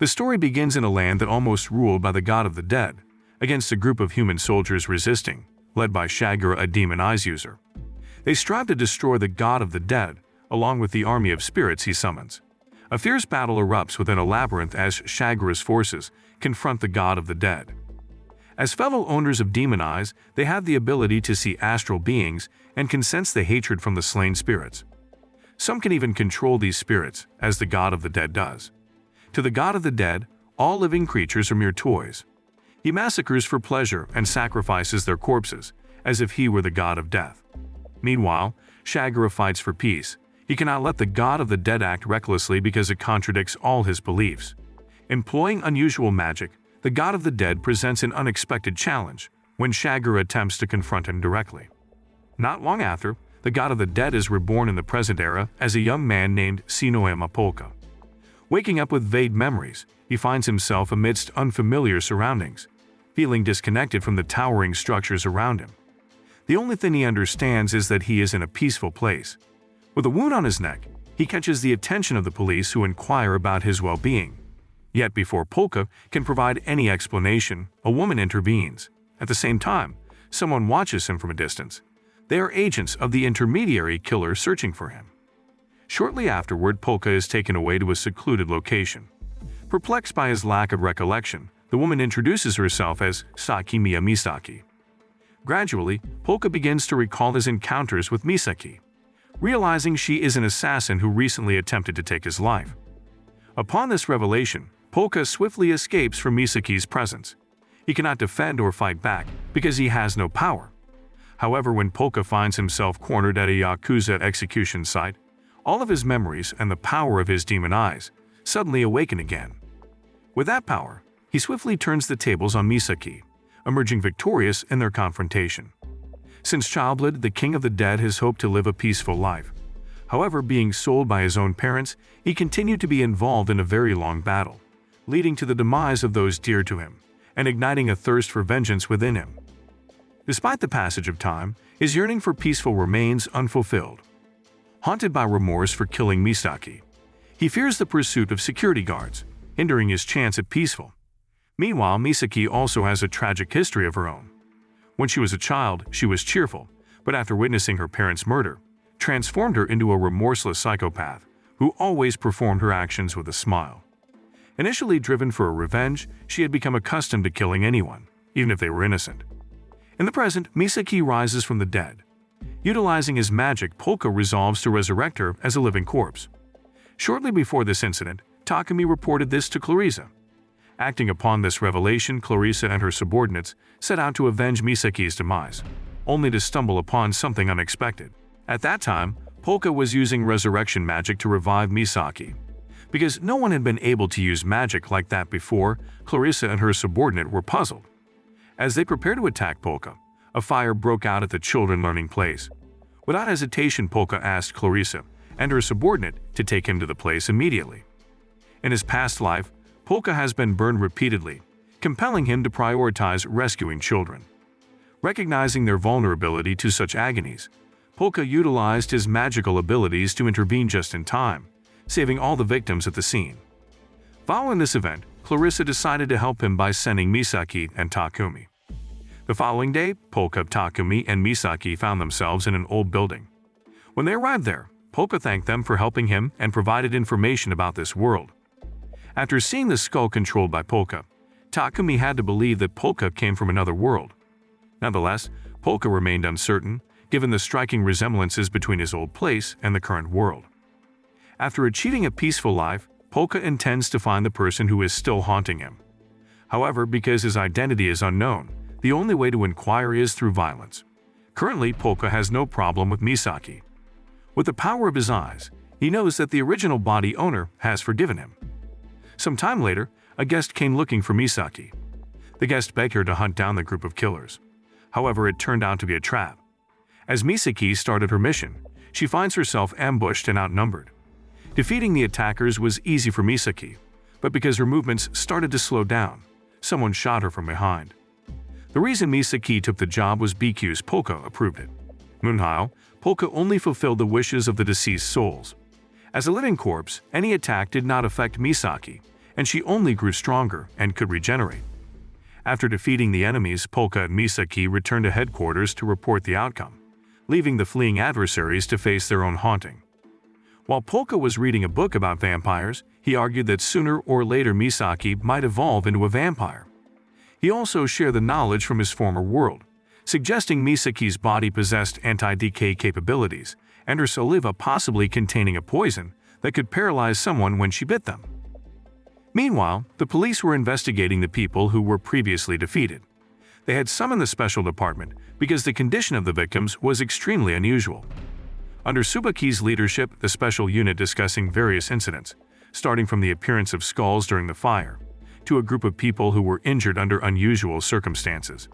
The story begins in a land that almost ruled by the god of the dead, against a group of human soldiers resisting, led by Shagura, a demon eyes user. They strive to destroy the god of the dead, along with the army of spirits he summons. A fierce battle erupts within a labyrinth as Shagura's forces confront the god of the dead. As fellow owners of demon eyes, they have the ability to see astral beings and can sense the hatred from the slain spirits. Some can even control these spirits, as the god of the dead does. To the god of the dead, all living creatures are mere toys. He massacres for pleasure and sacrifices their corpses, as if he were the god of death. Meanwhile, Shagura fights for peace. He cannot let the god of the dead act recklessly because it contradicts all his beliefs. Employing unusual magic, the god of the dead presents an unexpected challenge when Shagura attempts to confront him directly. Not long after, the god of the dead is reborn in the present era as a young man named Shinoyama Polka. Waking up with vague memories, he finds himself amidst unfamiliar surroundings, feeling disconnected from the towering structures around him. The only thing he understands is that he is in a peaceful place. With a wound on his neck, he catches the attention of the police who inquire about his well-being. Yet before Polka can provide any explanation, a woman intervenes. At the same time, someone watches him from a distance. They are agents of the intermediary killer searching for him. Shortly afterward, Polka is taken away to a secluded location. Perplexed by his lack of recollection, the woman introduces herself as Sakimiya Misaki. Gradually, Polka begins to recall his encounters with Misaki, realizing she is an assassin who recently attempted to take his life. Upon this revelation, Polka swiftly escapes from Misaki's presence. He cannot defend or fight back because he has no power. However, when Polka finds himself cornered at a Yakuza execution site, all of his memories and the power of his demon eyes suddenly awaken again. With that power, he swiftly turns the tables on Misaki, emerging victorious in their confrontation. Since childhood, the king of the dead has hoped to live a peaceful life. However, being sold by his own parents, he continued to be involved in a very long battle, leading to the demise of those dear to him, and igniting a thirst for vengeance within him. Despite the passage of time, his yearning for peaceful remains unfulfilled. Haunted by remorse for killing Misaki, he fears the pursuit of security guards, hindering his chance at peaceful. Meanwhile, Misaki also has a tragic history of her own. When she was a child, she was cheerful, but after witnessing her parents' murder, transformed her into a remorseless psychopath who always performed her actions with a smile. Initially driven for a revenge, she had become accustomed to killing anyone, even if they were innocent. In the present, Misaki rises from the dead. Utilizing his magic, Polka resolves to resurrect her as a living corpse. Shortly before this incident, Takumi reported this to Clarissa. Acting upon this revelation, Clarissa and her subordinates set out to avenge Misaki's demise, only to stumble upon something unexpected. At that time, Polka was using resurrection magic to revive Misaki. Because no one had been able to use magic like that before, Clarissa and her subordinate were puzzled. As they prepared to attack Polka, a fire broke out at the children learning place. Without hesitation, Polka asked Clarissa and her subordinate to take him to the place immediately. In his past life, Polka has been burned repeatedly, compelling him to prioritize rescuing children. Recognizing their vulnerability to such agonies, Polka utilized his magical abilities to intervene just in time, saving all the victims at the scene. Following this event, Clarissa decided to help him by sending Misaki and Takumi. The following day, Polka, Takumi, and Misaki found themselves in an old building. When they arrived there, Polka thanked them for helping him and provided information about this world. After seeing the skull controlled by Polka, Takumi had to believe that Polka came from another world. Nonetheless, Polka remained uncertain, given the striking resemblances between his old place and the current world. After achieving a peaceful life, Polka intends to find the person who is still haunting him. However, because his identity is unknown, the only way to inquire is through violence. Currently, Polka has no problem with Misaki. With the power of his eyes, he knows that the original body owner has forgiven him. Some time later, a guest came looking for Misaki. The guest begged her to hunt down the group of killers. However, it turned out to be a trap. As Misaki started her mission, she finds herself ambushed and outnumbered. Defeating the attackers was easy for Misaki, but because her movements started to slow down, someone shot her from behind. The reason Misaki took the job was because Polka approved it. Meanwhile, Polka only fulfilled the wishes of the deceased souls. As a living corpse, any attack did not affect Misaki, and she only grew stronger and could regenerate. After defeating the enemies, Polka and Misaki returned to headquarters to report the outcome, leaving the fleeing adversaries to face their own haunting. While Polka was reading a book about vampires, he argued that sooner or later Misaki might evolve into a vampire. He also shared the knowledge from his former world, suggesting Misaki's body possessed anti-decay capabilities, and her saliva possibly containing a poison that could paralyze someone when she bit them. Meanwhile, the police were investigating the people who were previously defeated. They had summoned the special department because the condition of the victims was extremely unusual. Under Subaki's leadership, the special unit discussing various incidents, starting from the appearance of skulls during the fire, to a group of people who were injured under unusual circumstances.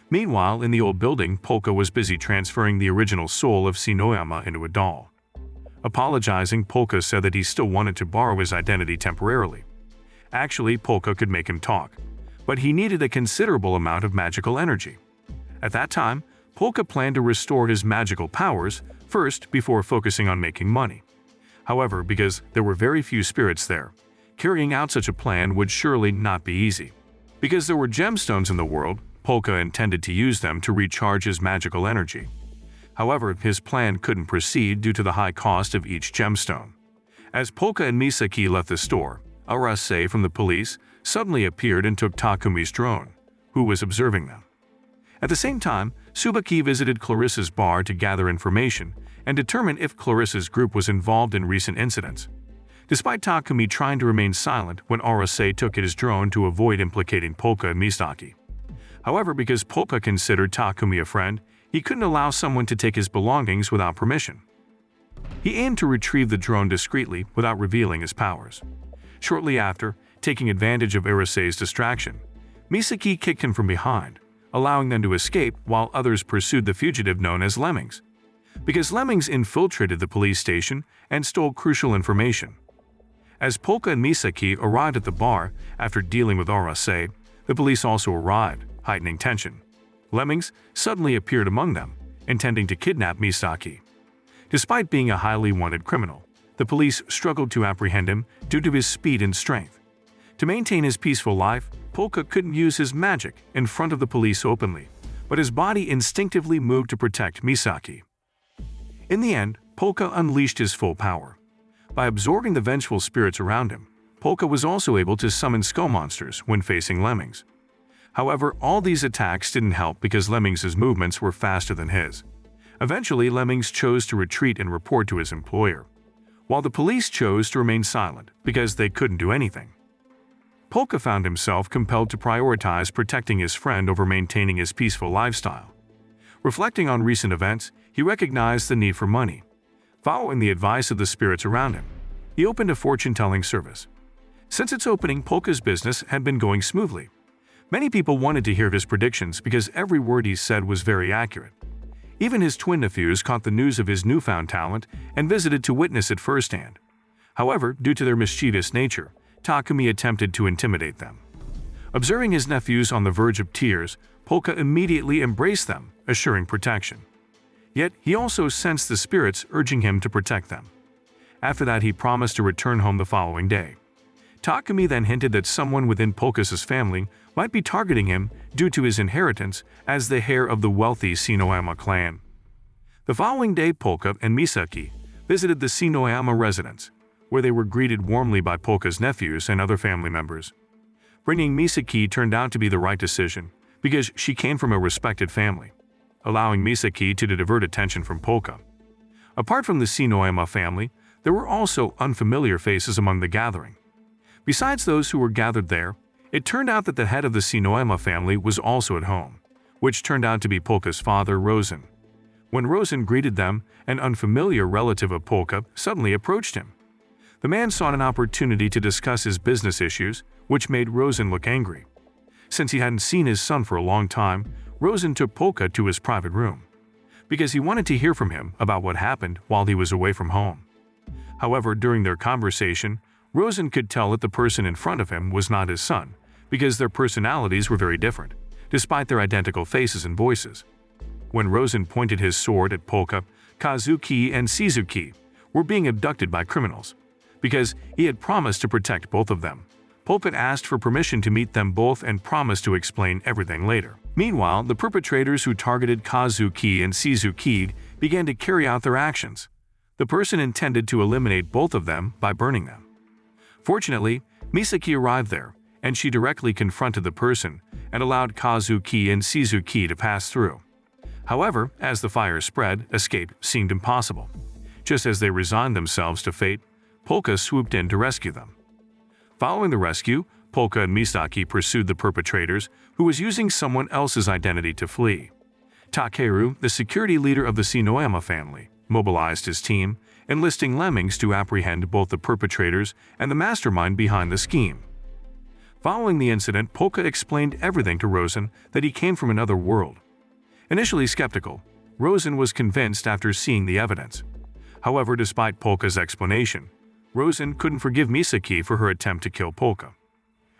Meanwhile, in the old building, Polka was busy transferring the original soul of Shinoyama into a doll. Apologizing, Polka said that he still wanted to borrow his identity temporarily. Actually, Polka could make him talk, but he needed a considerable amount of magical energy. At that time, Polka planned to restore his magical powers first before focusing on making money. However, because there were very few spirits there, carrying out such a plan would surely not be easy. Because there were gemstones in the world, Polka intended to use them to recharge his magical energy. However, his plan couldn't proceed due to the high cost of each gemstone. As Polka and Misaki left the store, Arase from the police suddenly appeared and took Takumi's drone, who was observing them. At the same time, Subaki visited Clarissa's bar to gather information and determine if Clarissa's group was involved in recent incidents. Despite Takumi trying to remain silent when Arase took his drone to avoid implicating Polka and Misaki. However, because Polka considered Takumi a friend, he couldn't allow someone to take his belongings without permission. He aimed to retrieve the drone discreetly without revealing his powers. Shortly after, taking advantage of Arase's distraction, Misaki kicked him from behind, allowing them to escape while others pursued the fugitive known as Lemmings. Because Lemmings infiltrated the police station and stole crucial information. As Polka and Misaki arrived at the bar after dealing with Arase, the police also arrived, heightening tension. Lemmings suddenly appeared among them, intending to kidnap Misaki. Despite being a highly wanted criminal, the police struggled to apprehend him due to his speed and strength. To maintain his peaceful life, Polka couldn't use his magic in front of the police openly, but his body instinctively moved to protect Misaki. In the end, Polka unleashed his full power. By absorbing the vengeful spirits around him, Polka was also able to summon skull monsters when facing Lemmings. However, all these attacks didn't help because Lemmings' movements were faster than his. Eventually, Lemmings chose to retreat and report to his employer, while the police chose to remain silent because they couldn't do anything. Polka found himself compelled to prioritize protecting his friend over maintaining his peaceful lifestyle. Reflecting on recent events, he recognized the need for money. Following the advice of the spirits around him, he opened a fortune-telling service. Since its opening, Polka's business had been going smoothly. Many people wanted to hear his predictions because every word he said was very accurate. Even his twin nephews caught the news of his newfound talent and visited to witness it firsthand. However, due to their mischievous nature, Takumi attempted to intimidate them. Observing his nephews on the verge of tears, Polka immediately embraced them, assuring protection. Yet, he also sensed the spirits urging him to protect them. After that, he promised to return home the following day. Takumi then hinted that someone within Polka's family might be targeting him due to his inheritance as the heir of the wealthy Shinoyama clan. The following day, Polka and Misaki visited the Shinoyama residence, where they were greeted warmly by Polka's nephews and other family members. Bringing Misaki turned out to be the right decision because she came from a respected family, allowing Misaki to divert attention from Polka. Apart from the Shinoyama family, there were also unfamiliar faces among the gathering. Besides those who were gathered there, it turned out that the head of the Shinoyama family was also at home, which turned out to be Polka's father, Rosen. When Rosen greeted them, an unfamiliar relative of Polka suddenly approached him. The man sought an opportunity to discuss his business issues, which made Rosen look angry. Since he hadn't seen his son for a long time, Rosen took Polka to his private room, because he wanted to hear from him about what happened while he was away from home. However, during their conversation, Rosen could tell that the person in front of him was not his son, because their personalities were very different, despite their identical faces and voices. When Rosen pointed his sword at Polka, Kazuki and Shizuki were being abducted by criminals, because he had promised to protect both of them, Polka asked for permission to meet them both and promised to explain everything later. Meanwhile, the perpetrators who targeted Kazuki and Shizuki began to carry out their actions. The person intended to eliminate both of them by burning them. Fortunately, Misaki arrived there, and she directly confronted the person and allowed Kazuki and Shizuki to pass through. However, as the fire spread, escape seemed impossible. Just as they resigned themselves to fate, Polka swooped in to rescue them. Following the rescue, Polka and Misaki pursued the perpetrators, who was using someone else's identity to flee. Takeru, the security leader of the Shinoyama family, mobilized his team, enlisting lemmings to apprehend both the perpetrators and the mastermind behind the scheme. Following the incident, Polka explained everything to Rosen that he came from another world. Initially skeptical, Rosen was convinced after seeing the evidence. However, despite Polka's explanation, Rosen couldn't forgive Misaki for her attempt to kill Polka.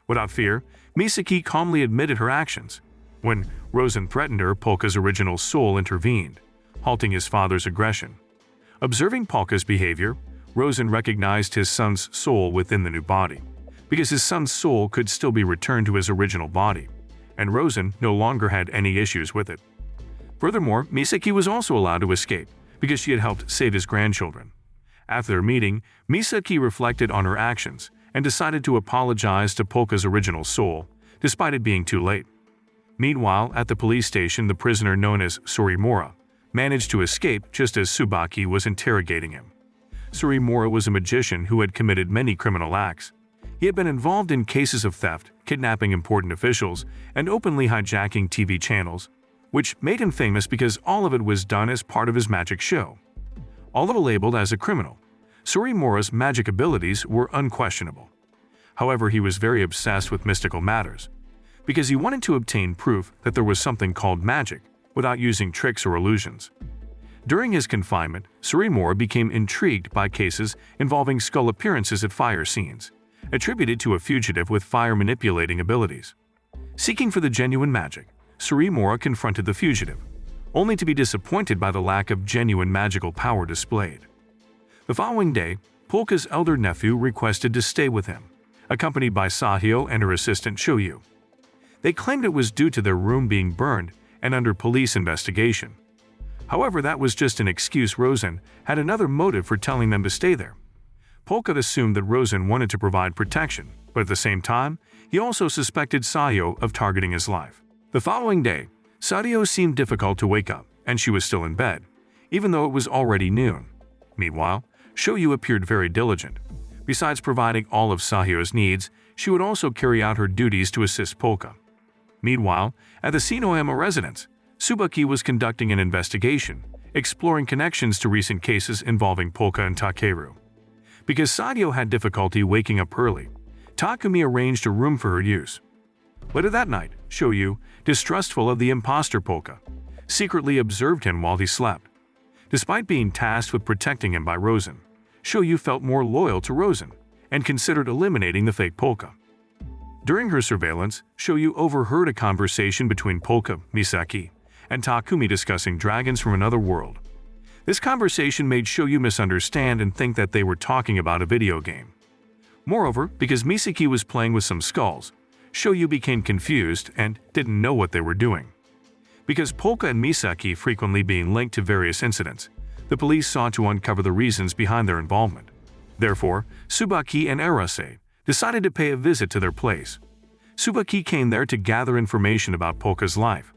Without fear, Misaki calmly admitted her actions. When Rosen threatened her, Polka's original soul intervened, halting his father's aggression. Observing Polka's behavior, Rosen recognized his son's soul within the new body, because his son's soul could still be returned to his original body, and Rosen no longer had any issues with it. Furthermore, Misaki was also allowed to escape, because she had helped save his grandchildren. After their meeting, Misaki reflected on her actions and decided to apologize to Polka's original soul, despite it being too late. Meanwhile, at the police station, the prisoner known as Surimura managed to escape just as Tsubaki was interrogating him. Surimura was a magician who had committed many criminal acts. He had been involved in cases of theft, kidnapping important officials, and openly hijacking TV channels, which made him famous because all of it was done as part of his magic show. Although labeled as a criminal, Surimura's magic abilities were unquestionable. However, he was very obsessed with mystical matters, because he wanted to obtain proof that there was something called magic without using tricks or illusions. During his confinement, Surimura became intrigued by cases involving skull appearances at fire scenes, attributed to a fugitive with fire-manipulating abilities. Seeking for the genuine magic, Surimura confronted the fugitive, only to be disappointed by the lack of genuine magical power displayed. The following day, Polka's elder nephew requested to stay with him, accompanied by Sahyo and her assistant Shoyu. They claimed it was due to their room being burned and under police investigation. However, that was just an excuse. Rosen had another motive for telling them to stay there. Polka assumed that Rosen wanted to provide protection, but at the same time, he also suspected Sahyo of targeting his life. The following day, Sahyo seemed difficult to wake up, and she was still in bed, even though it was already noon. Meanwhile, Shoyu appeared very diligent. Besides providing all of Sahyo's needs, she would also carry out her duties to assist Polka. Meanwhile, at the Shinoyama residence, Tsubaki was conducting an investigation, exploring connections to recent cases involving Polka and Takeru. Because Sahyo had difficulty waking up early, Takumi arranged a room for her use. Later that night, Shoyu, distrustful of the imposter Polka, secretly observed him while he slept. Despite being tasked with protecting him by Rosen, Shoyu felt more loyal to Rosen and considered eliminating the fake Polka. During her surveillance, Shoyu overheard a conversation between Polka, Misaki, and Takumi discussing dragons from another world. This conversation made Shoyu misunderstand and think that they were talking about a video game. Moreover, because Misaki was playing with some skulls, Shoyu became confused and didn't know what they were doing. Because Polka and Misaki frequently being linked to various incidents, the police sought to uncover the reasons behind their involvement. Therefore, Tsubaki and Arase decided to pay a visit to their place. Tsubaki came there to gather information about Polka's life.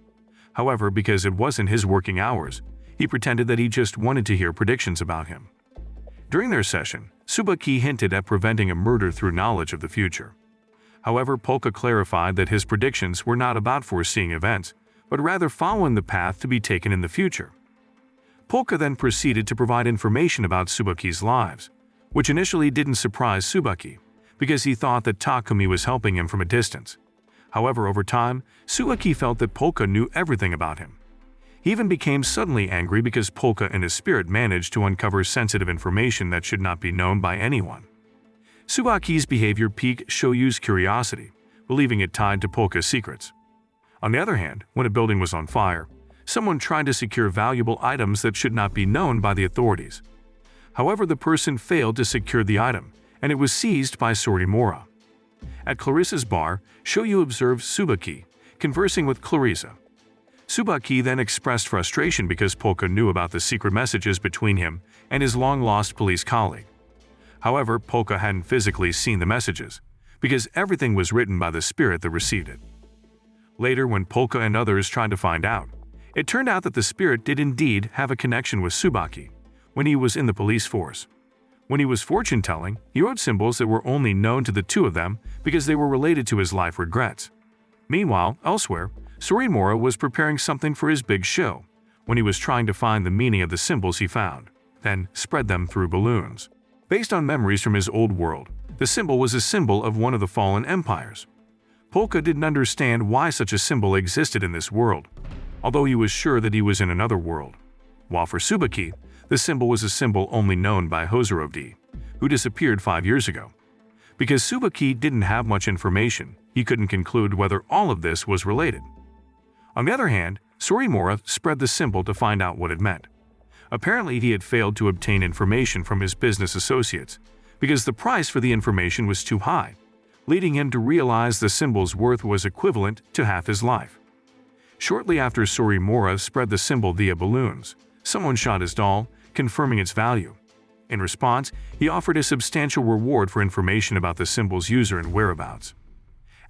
However, because it wasn't his working hours, he pretended that he just wanted to hear predictions about him. During their session, Tsubaki hinted at preventing a murder through knowledge of the future. However, Polka clarified that his predictions were not about foreseeing events, but rather following the path to be taken in the future. Polka then proceeded to provide information about Tsubaki's lives, which initially didn't surprise Tsubaki, because he thought that Takumi was helping him from a distance. However, over time, Tsubaki felt that Polka knew everything about him. He even became suddenly angry because Polka and his spirit managed to uncover sensitive information that should not be known by anyone. Tsubaki's behavior piqued Shoyu's curiosity, believing it tied to Polka's secrets. On the other hand, when a building was on fire, someone tried to secure valuable items that should not be known by the authorities. However, the person failed to secure the item, and it was seized by Surimura. At Clarissa's bar, Shoyu observed Tsubaki conversing with Clarissa. Tsubaki then expressed frustration because Polka knew about the secret messages between him and his long-lost police colleague. However, Polka hadn't physically seen the messages, because everything was written by the spirit that received it. Later, when Polka and others tried to find out, it turned out that the spirit did indeed have a connection with Tsubaki when he was in the police force. When he was fortune-telling, he wrote symbols that were only known to the two of them because they were related to his life regrets. Meanwhile, elsewhere, Sorimura was preparing something for his big show when he was trying to find the meaning of the symbols he found, then spread them through balloons. Based on memories from his old world, the symbol was a symbol of one of the fallen empires. Polka didn't understand why such a symbol existed in this world, although he was sure that he was in another world. While for Tsubaki, the symbol was a symbol only known by Hozorovdi, who disappeared 5 years ago. Because Tsubaki didn't have much information, he couldn't conclude whether all of this was related. On the other hand, Sorimura spread the symbol to find out what it meant. Apparently, he had failed to obtain information from his business associates because the price for the information was too high, leading him to realize the symbol's worth was equivalent to half his life. Shortly after Sorimura spread the symbol via balloons, someone shot his doll, confirming its value. In response, he offered a substantial reward for information about the symbol's user and whereabouts.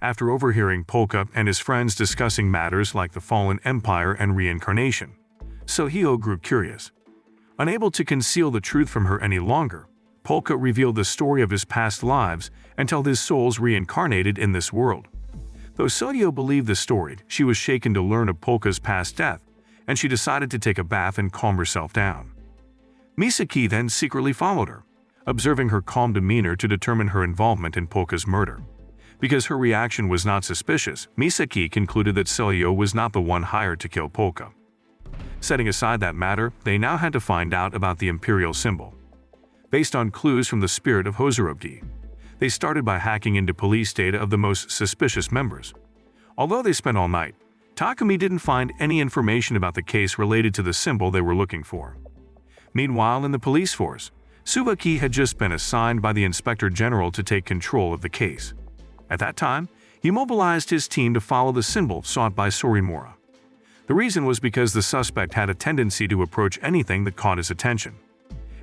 After overhearing Polka and his friends discussing matters like the fallen empire and reincarnation, Sohio grew curious. Unable to conceal the truth from her any longer, Polka revealed the story of his past lives until his souls reincarnated in this world. Though Sohio believed the story, she was shaken to learn of Polka's past death, and she decided to take a bath and calm herself down. Misaki then secretly followed her, observing her calm demeanor to determine her involvement in Polka's murder. Because her reaction was not suspicious, Misaki concluded that Sohio was not the one hired to kill Polka. Setting aside that matter, they now had to find out about the imperial symbol. Based on clues from the spirit of Hozorovdi, they started by hacking into police data of the most suspicious members. Although they spent all night, Takumi didn't find any information about the case related to the symbol they were looking for. Meanwhile, in the police force, Tsubaki had just been assigned by the Inspector General to take control of the case. At that time, he mobilized his team to follow the symbol sought by Sorimura. The reason was because the suspect had a tendency to approach anything that caught his attention.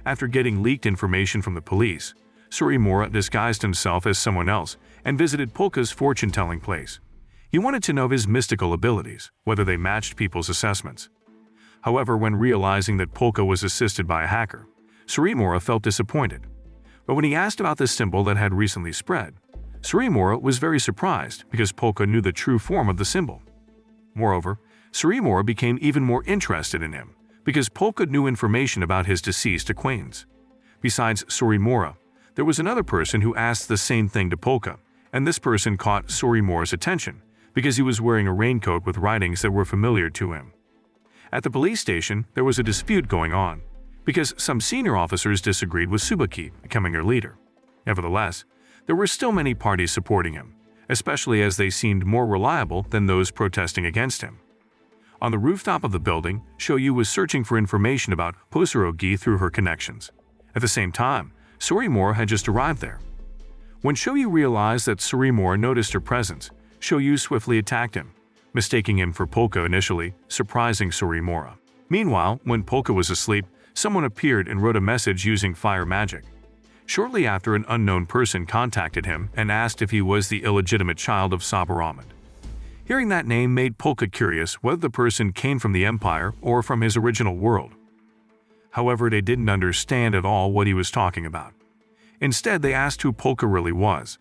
After getting leaked information from the police, Sorimura disguised himself as someone else and visited Polka's fortune-telling place. He wanted to know of his mystical abilities, whether they matched people's assessments. However, when realizing that Polka was assisted by a hacker, Sorimura felt disappointed. But when he asked about the symbol that had recently spread, Sorimura was very surprised because Polka knew the true form of the symbol. Moreover, Sorimura became even more interested in him because Polka knew information about his deceased acquaintance. Besides Sorimura, there was another person who asked the same thing to Polka, and this person caught Sorimura's attention because he was wearing a raincoat with writings that were familiar to him. At the police station, there was a dispute going on because some senior officers disagreed with Tsubaki becoming their leader. Nevertheless, there were still many parties supporting him, especially as they seemed more reliable than those protesting against him. On the rooftop of the building, Shoyu was searching for information about Hozorovdi through her connections. At the same time, Sorimura had just arrived there. When Shoyu realized that Sorimura noticed her presence, Shoyu swiftly attacked him, mistaking him for Polka initially, surprising Sorimura. Meanwhile, when Polka was asleep, someone appeared and wrote a message using fire magic. Shortly after, an unknown person contacted him and asked if he was the illegitimate child of Sabaramid. Hearing that name made Polka curious whether the person came from the Empire or from his original world. However, they didn't understand at all what he was talking about. Instead, they asked who Polka really was.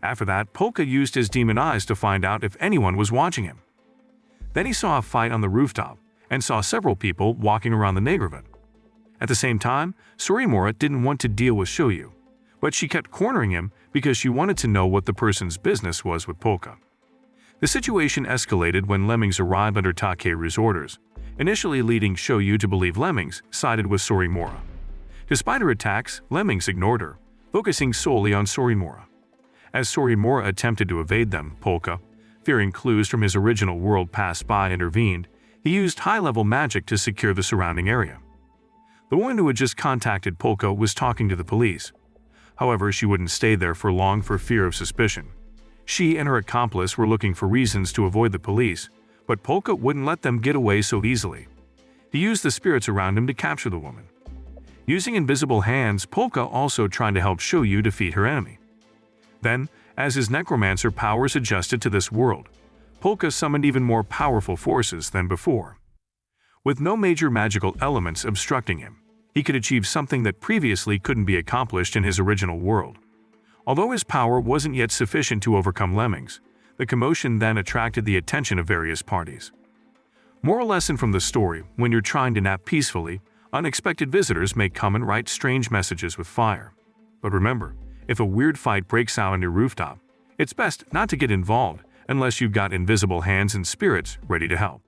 After that, Polka used his demon eyes to find out if anyone was watching him. Then he saw a fight on the rooftop and saw several people walking around the neighborhood. At the same time, Sorimura didn't want to deal with Shoyu, but she kept cornering him because she wanted to know what the person's business was with Polka. The situation escalated when Lemmings arrived under Takeru's orders, initially leading Shoyu to believe Lemmings sided with Sorimura. Despite her attacks, Lemmings ignored her, focusing solely on Sorimura. As Sorimura attempted to evade them, Polka, fearing clues from his original world passed by, intervened. He used high-level magic to secure the surrounding area. The woman who had just contacted Polka was talking to the police. However, she wouldn't stay there for long for fear of suspicion. She and her accomplice were looking for reasons to avoid the police, but Polka wouldn't let them get away so easily. He used the spirits around him to capture the woman. Using invisible hands, Polka also tried to help Shoyu defeat her enemy. Then, as his necromancer powers adjusted to this world, Polka summoned even more powerful forces than before. With no major magical elements obstructing him, he could achieve something that previously couldn't be accomplished in his original world. Although his power wasn't yet sufficient to overcome Lemmings, the commotion then attracted the attention of various parties. Moral lesson from the story: when you're trying to nap peacefully, unexpected visitors may come and write strange messages with fire. But remember, if a weird fight breaks out on your rooftop, it's best not to get involved unless you've got invisible hands and spirits ready to help.